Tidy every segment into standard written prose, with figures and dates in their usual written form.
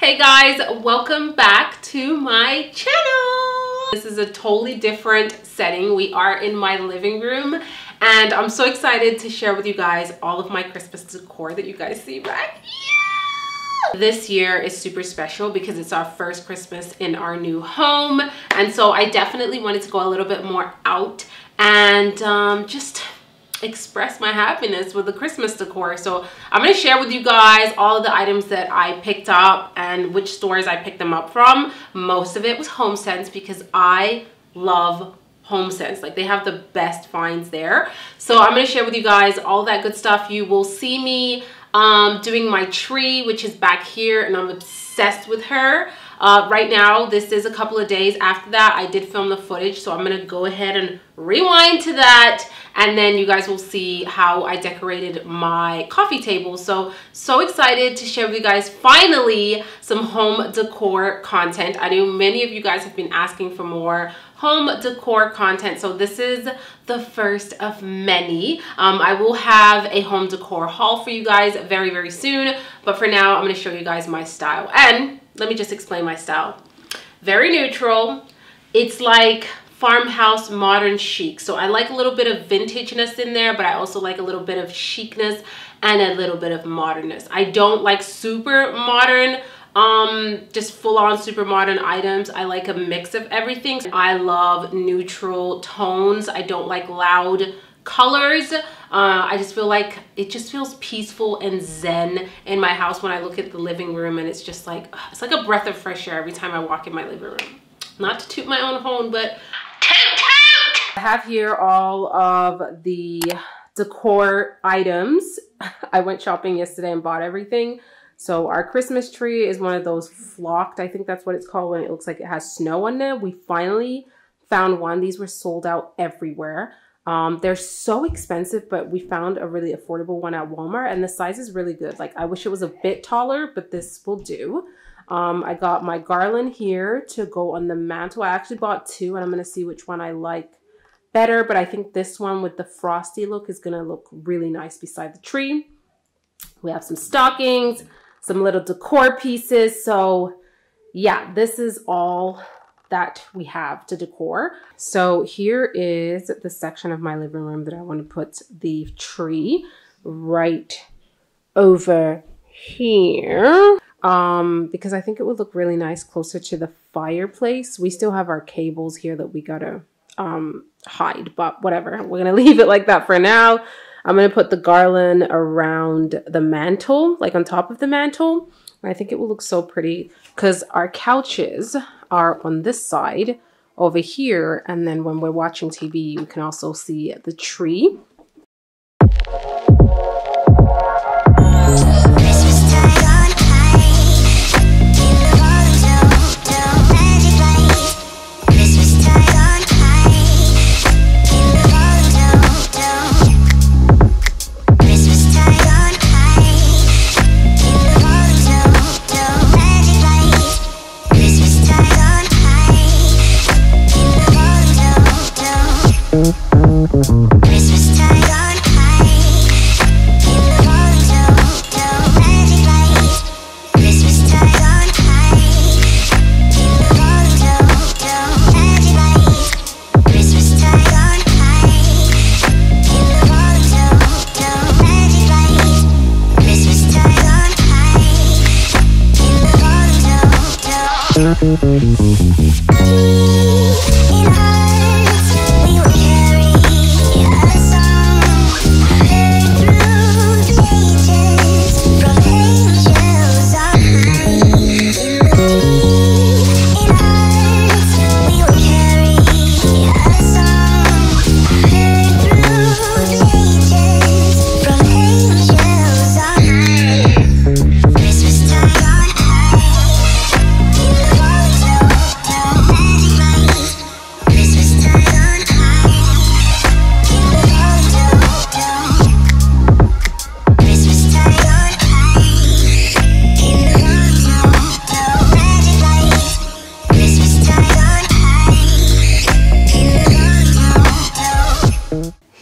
Hey guys, welcome back to my channel. This is a totally different setting. We are in my living room and I'm so excited to share with you guys all of my Christmas decor that you guys see back here. This year is super special because it's our first Christmas in our new home, and so I definitely wanted to go a little bit more out and just express my happiness with the Christmas decor. So I'm going to share with you guys all of the items that I picked up and which stores I picked them up from. Most of it was HomeSense because I love HomeSense. Like, they have the best finds there. So I'm going to share with you guys all that good stuff. You will see me doing my tree, which is back here, and I'm obsessed with her. Right now, this is a couple of days after that. I did film the footage, so I'm going to go ahead and rewind to that, and then you guys will see how I decorated my coffee table. So excited to share with you guys finally some home decor content. I know many of you guys have been asking for more home decor content, so this is the first of many. I will have a home decor haul for you guys very, very soon, but for now, I'm going to show you guys my style. And let me just explain my style. Very neutral. It's like farmhouse modern chic. So I like a little bit of vintageness in there, but I also like a little bit of chicness and a little bit of modernness. I don't like super modern, just full-on super modern items. I like a mix of everything. I love neutral tones. I don't like loud colors. I just feel like it just feels peaceful and zen in my house when I look at the living room, and it's just like, it's like a breath of fresh air every time I walk in my living room. Not to toot my own horn, but toot toot! I have here all of the decor items. I went shopping yesterday and bought everything. So our Christmas tree is one of those flocked, I think that's what it's called, when it looks like it has snow on it. We finally found one. These were sold out everywhere. They're so expensive, but we found a really affordable one at Walmart, and the size is really good. Like, I wish it was a bit taller, but this will do. I got my garland here to go on the mantle. I actually bought two, and I'm going to see which one I like better, but I think this one with the frosty look is going to look really nice beside the tree. We have some stockings, some little decor pieces. So yeah, this is all that we have to decor. So here is the section of my living room that I want to put the tree right over here, because I think it would look really nice closer to the fireplace. We still have our cables here that we gotta hide, but whatever, we're gonna leave it like that for now. I'm gonna put the garland around the mantle, like on top of the mantle. I think it will look so pretty because our couches are on this side over here. And then when we're watching TV, you can also see the tree.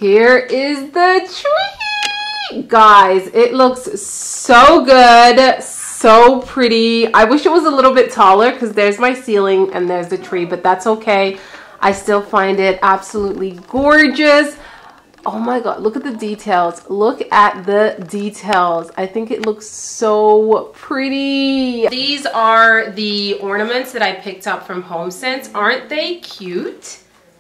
Here is the tree. Guys, it looks so good, so pretty. I wish it was a little bit taller because there's my ceiling and there's the tree, but that's okay. I still find it absolutely gorgeous. Oh my god, look at the details. Look at the details. I think it looks so pretty. These are the ornaments that I picked up from HomeSense. Aren't they cute?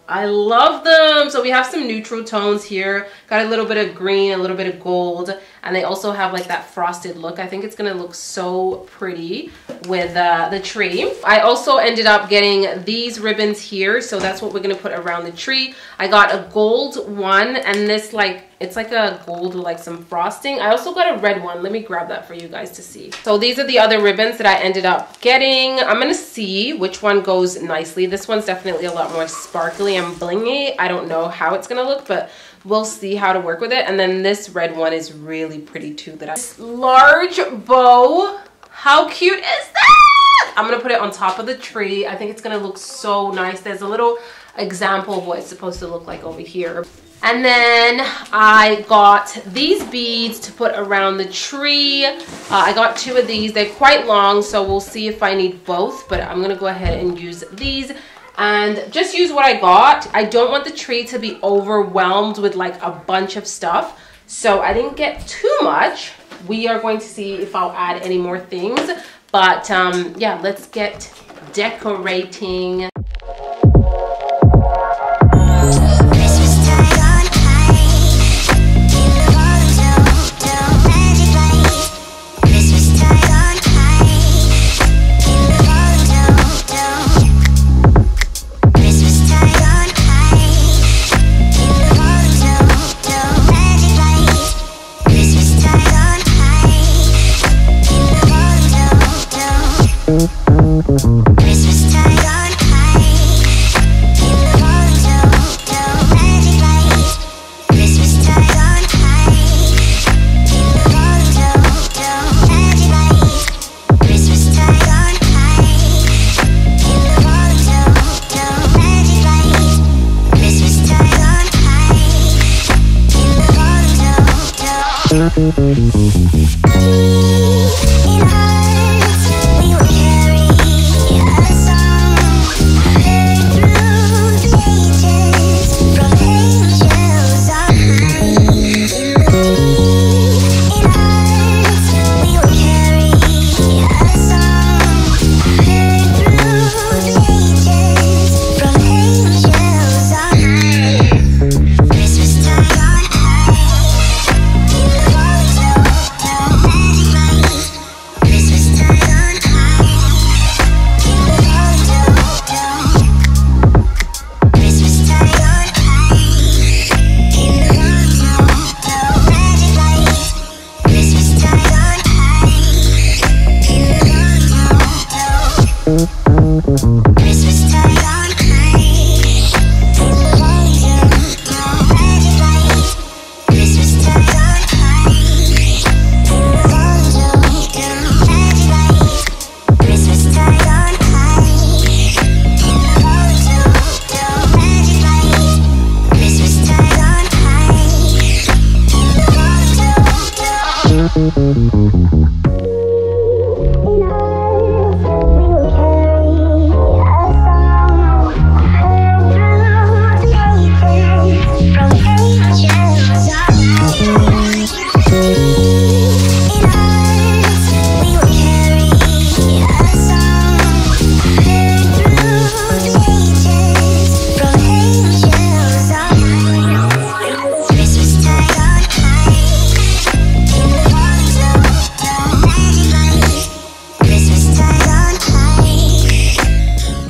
I love them. So we have some neutral tones here. Got a little bit of green, a little bit of gold, and they also have like that frosted look. I think it's gonna look so pretty with the tree. I also ended up getting these ribbons here, so that's what we're gonna put around the tree. I got a gold one, and this it's like a gold with like some frosting. I also got a red one. Let me grab that for you guys to see. So these are the other ribbons that I ended up getting. I'm gonna see which one goes nicely. This one's definitely a lot more sparkly and blingy. I don't know how it's gonna look, but we'll see how to work with it. And then this red one is really pretty too. This large bow, how cute is that? I'm gonna put it on top of the tree. I think it's gonna look so nice. There's a little example of what it's supposed to look like over here. And then I got these beads to put around the tree. I got 2 of these. They're quite long, so we'll see if I need both, but I'm gonna go ahead and use these and just use what I got. I don't want the tree to be overwhelmed with like a bunch of stuff, so I didn't get too much. We are going to see if I'll add any more things, but yeah, let's get decorating.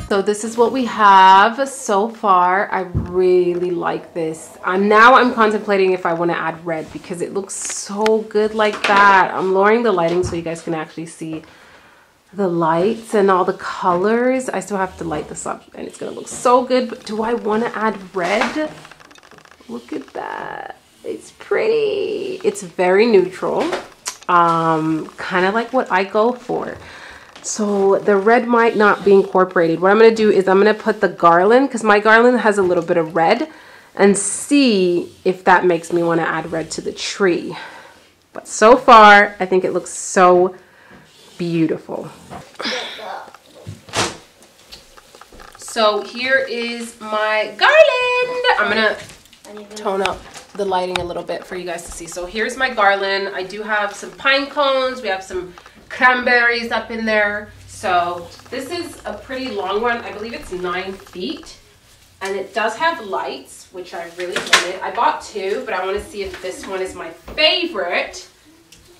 So this is what we have so far. I really like this. Now I'm contemplating if I want to add red because it looks so good like that. I'm lowering the lighting so you guys can actually see the lights and all the colors. I still have to light this up and it's gonna look so good, but do I want to add red? Look at that. It's pretty. It's very neutral, kind of like what I go for. So the red might not be incorporated. What I'm going to do is I'm going to put the garland, because my garland has a little bit of red, and see if that makes me want to add red to the tree. But so far, I think it looks so beautiful. So here is my garland. I'm gonna tone up the lighting a little bit for you guys to see. So here's my garland. I do have some pine cones. We have some cranberries up in there. So this is a pretty long one. I believe it's 9 feet. And it does have lights, which I really wanted. I bought 2, but I want to see if this one is my favorite.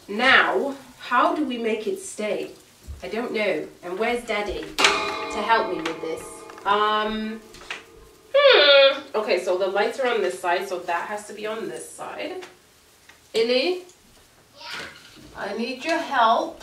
Now, how do we make it stay? I don't know. And where's Daddy to help me with this? Okay, so the lights are on this side, so that has to be on this side. Illy? Yeah. I need your help.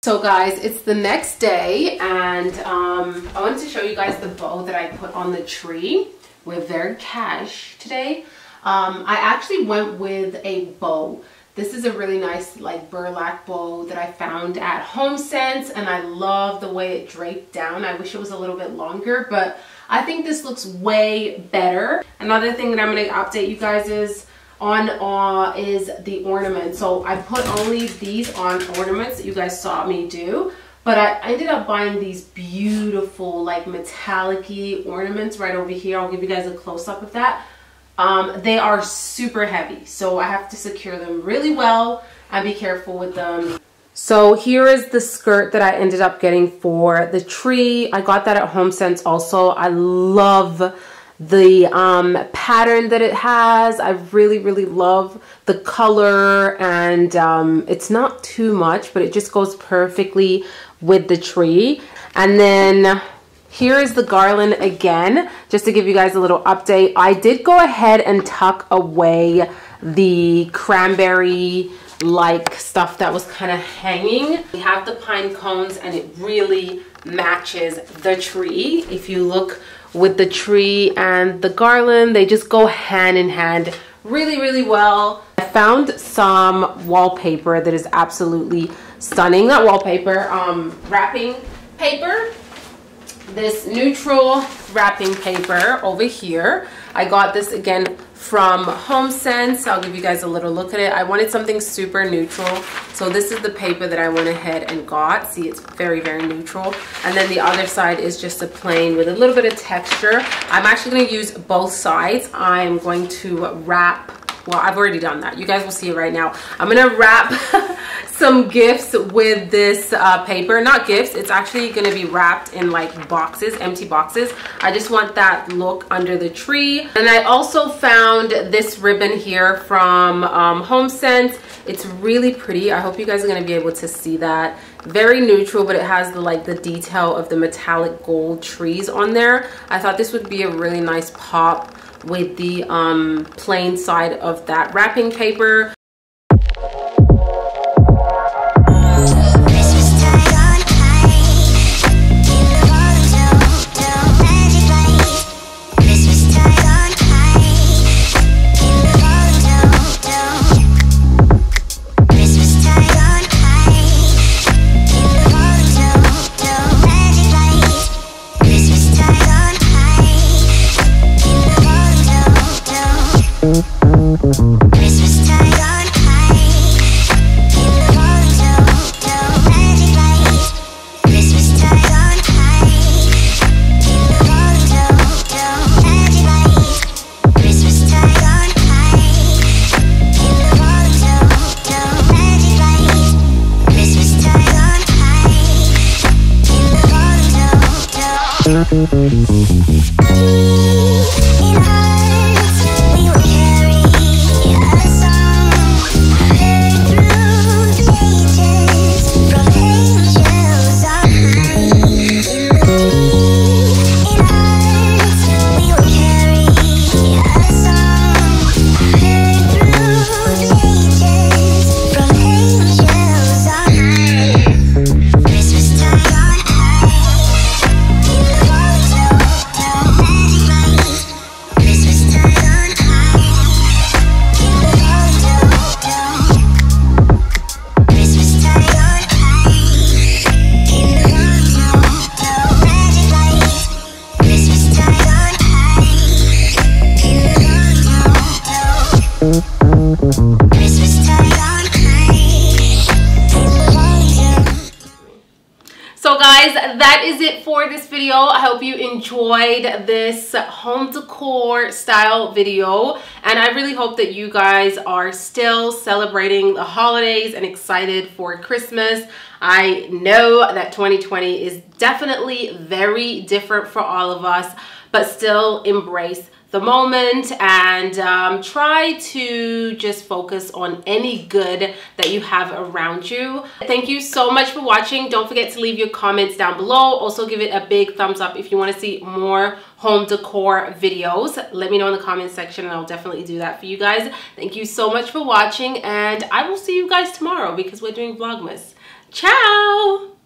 So guys, it's the next day, and I wanted to show you guys the bow that I put on the tree. We're very cash today. I actually went with a bow. This is a really nice like burlap bow that I found at HomeSense, and I love the way it draped down. I wish it was a little bit longer, but I think this looks way better. Another thing that I'm going to update you guys is the ornament. So I put only these on ornaments that you guys saw me do, but I ended up buying these beautiful like metallic-y ornaments right over here. I'll give you guys a close-up of that. They are super heavy, so I have to secure them really well and be careful with them. So here is the skirt that I ended up getting for the tree. I got that at HomeSense also. I love the pattern that it has. I really love the color, and it's not too much, but it just goes perfectly with the tree. And then here is the garland again, just to give you guys a little update. I did go ahead and tuck away the cranberry like stuff that was kind of hanging. We have the pine cones, and it really matches the tree. If you look with the tree and the garland, they just go hand in hand really well. I found some wallpaper that is absolutely stunning. Not wallpaper, wrapping paper. This neutral wrapping paper over here. I got this again from HomeSense. I'll give you guys a little look at it. I wanted something super neutral, so this is the paper that I went ahead and got. See, it's very neutral. And then the other side is just a plain with a little bit of texture. I'm actually going to use both sides. I'm going to wrap well, I've already done that. You guys will see it right now. I'm gonna wrap some gifts with this paper. Not gifts, it's actually gonna be wrapped in like boxes, empty boxes. I just want that look under the tree. And I also found this ribbon here from HomeSense. It's really pretty. I hope you guys are gonna be able to see that. Very neutral, but it has the like the detail of the metallic gold trees on there. I thought this would be a really nice pop with the plain side of that wrapping paper. So guys, that is it for this video. I hope you enjoyed this home decor style video, and I really hope that you guys are still celebrating the holidays and excited for Christmas. I know that 2020 is definitely very different for all of us, but still embrace the moment and try to just focus on any good that you have around you. Thank you so much for watching. Don't forget to leave your comments down below. Also give it a big thumbs up if you want to see more home decor videos. Let me know in the comment section and I'll definitely do that for you guys. Thank you so much for watching, and I will see you guys tomorrow because we're doing Vlogmas. Ciao!